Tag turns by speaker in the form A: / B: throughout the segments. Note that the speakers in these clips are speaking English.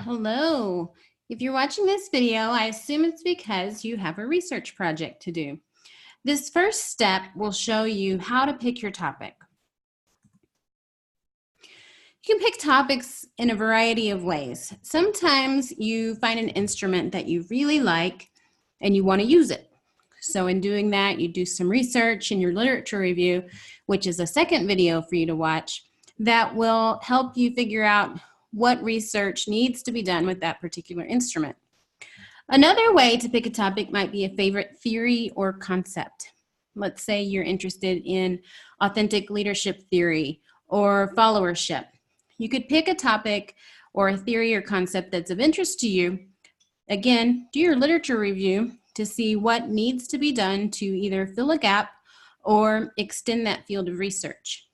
A: Hello. If you're watching this video, I assume it's because you have a research project to do. This first step will show you how to pick your topic. You can pick topics in a variety of ways. Sometimes you find an instrument that you really like and you want to use it. So in doing that, you do some research in your literature review, which is a second video for you to watch, that will help you figure out what research needs to be done with that particular instrument. Another way to pick a topic might be a favorite theory or concept. Let's say you're interested in authentic leadership theory or followership. You could pick a topic or a theory or concept that's of interest to you. Again, do your literature review to see what needs to be done to either fill a gap or extend that field of research.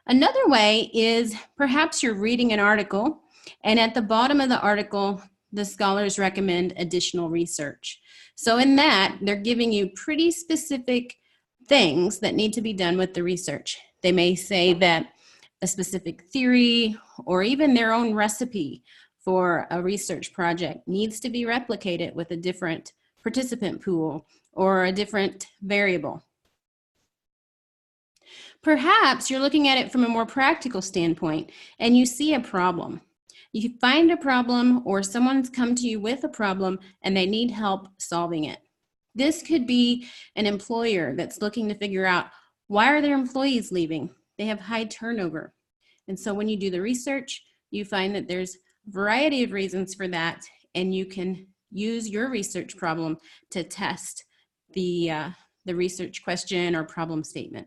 A: Another way is perhaps you're reading an article, and at the bottom of the article, the scholars recommend additional research. So in that, they're giving you pretty specific things that need to be done with the research. They may say that a specific theory or even their own recipe for a research project needs to be replicated with a different participant pool or a different variable. Perhaps you're looking at it from a more practical standpoint and you see a problem. You find a problem or someone's come to you with a problem and they need help solving it. This could be an employer that's looking to figure out why are their employees leaving? They have high turnover. And so when you do the research, you find that there's a variety of reasons for that, and you can use your research problem to test the research question or problem statement.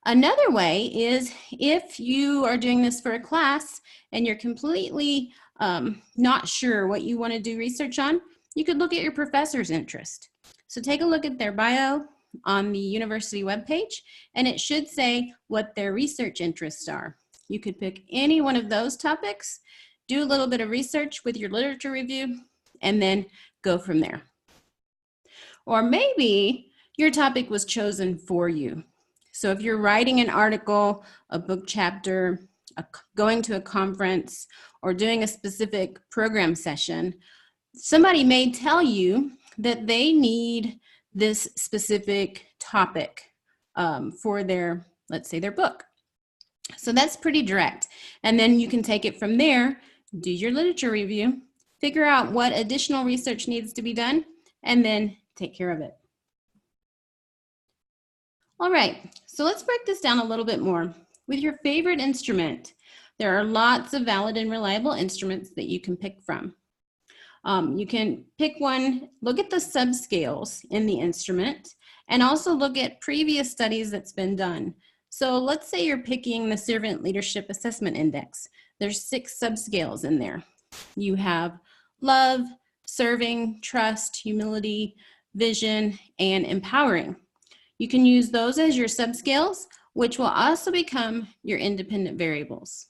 A: Another way is if you are doing this for a class and you're completely not sure what you want to do research on, you could look at your professor's interest. So take a look at their bio on the university webpage, and it should say what their research interests are. You could pick any one of those topics, do a little bit of research with your literature review, and then go from there. Or maybe your topic was chosen for you. So if you're writing an article, a book chapter, going to a conference, or doing a specific program session, somebody may tell you that they need this specific topic for their, let's say, their book. So that's pretty direct. And then you can take it from there, do your literature review, figure out what additional research needs to be done, and then take care of it. All right, so let's break this down a little bit more. With your favorite instrument, there are lots of valid and reliable instruments that you can pick from. You can pick one, look at the subscales in the instrument, and also look at previous studies that's been done. So let's say you're picking the Servant Leadership Assessment Index. There's 6 subscales in there. You have love, serving, trust, humility, vision, and empowering. You can use those as your subscales, which will also become your independent variables.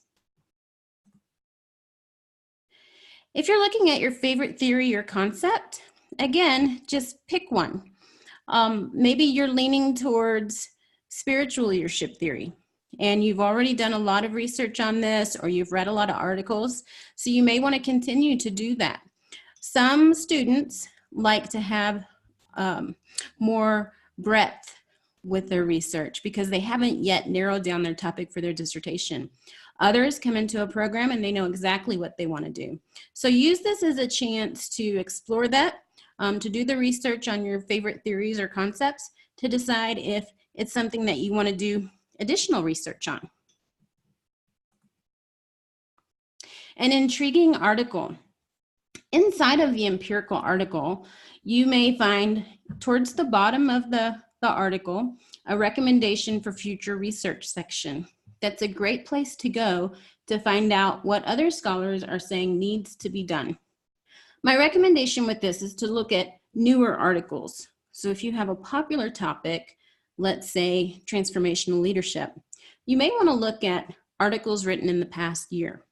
A: If you're looking at your favorite theory or concept, again, just pick one. Maybe you're leaning towards spiritual leadership theory, and you've already done a lot of research on this, or you've read a lot of articles, so you may want to continue to do that. Some students like to have more breadth with their research because they haven't yet narrowed down their topic for their dissertation. Others come into a program and they know exactly what they want to do. So use this as a chance to explore that, to do the research on your favorite theories or concepts, to decide if it's something that you want to do additional research on. An intriguing article. Inside of the empirical article, you may find towards the bottom of the article a recommendation for future research section. That's a great place to go to find out what other scholars are saying needs to be done. My recommendation with this is to look at newer articles. So if you have a popular topic, let's say transformational leadership, you may want to look at articles written in the past year.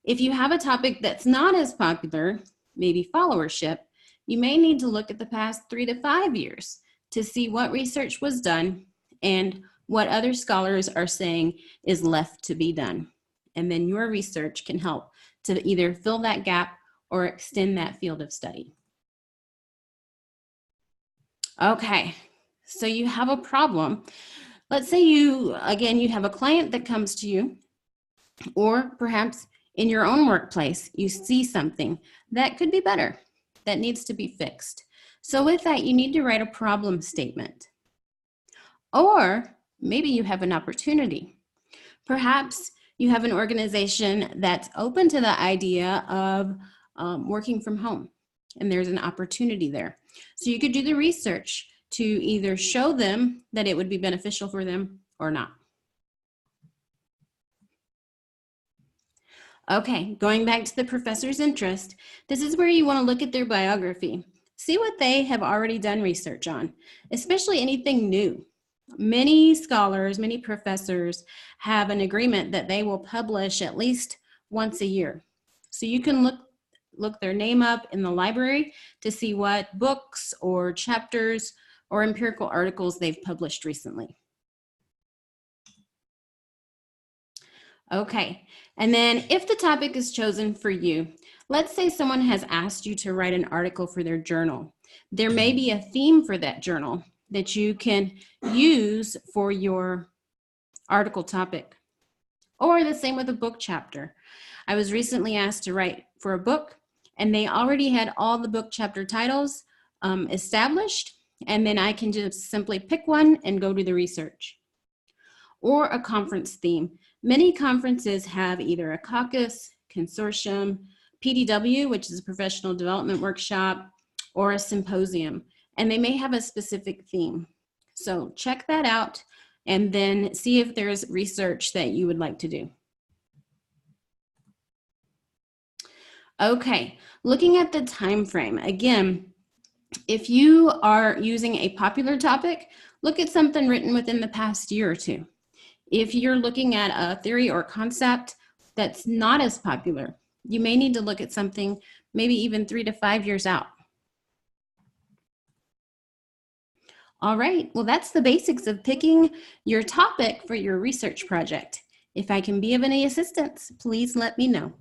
A: If you have a topic that's not as popular, maybe followership, you may need to look at the past 3 to 5 years to see what research was done and what other scholars are saying is left to be done. and then your research can help to either fill that gap or extend that field of study. Okay, so you have a problem. Let's say you have a client that comes to you, or perhaps in your own workplace, you see something that could be better, that needs to be fixed. So with that, you need to write a problem statement. Or maybe you have an opportunity. Perhaps you have an organization that's open to the idea of working from home, and there's an opportunity there. So you could do the research to either show them that it would be beneficial for them or not. Okay, going back to the professor's interest, this is where you want to look at their biography. See what they have already done research on, especially anything new. Many scholars, many professors have an agreement that they will publish at least once a year. So you can look their name up in the library to see what books or chapters or empirical articles they've published recently. Okay, and then if the topic is chosen for you, let's say someone has asked you to write an article for their journal. There may be a theme for that journal that you can use for your article topic. Or the same with a book chapter. I was recently asked to write for a book, and they already had all the book chapter titles established, and then I can just simply pick one and go do the research. Or a conference theme. Many conferences have either a caucus, consortium, PDW, which is a professional development workshop, or a symposium, and they may have a specific theme. So check that out and then see if there's research that you would like to do. Okay, looking at the time frame. Again, if you are using a popular topic, look at something written within the past year or two. If you're looking at a theory or concept that's not as popular, you may need to look at something maybe even 3 to 5 years out. All right, well, that's the basics of picking your topic for your research project. If I can be of any assistance, please let me know.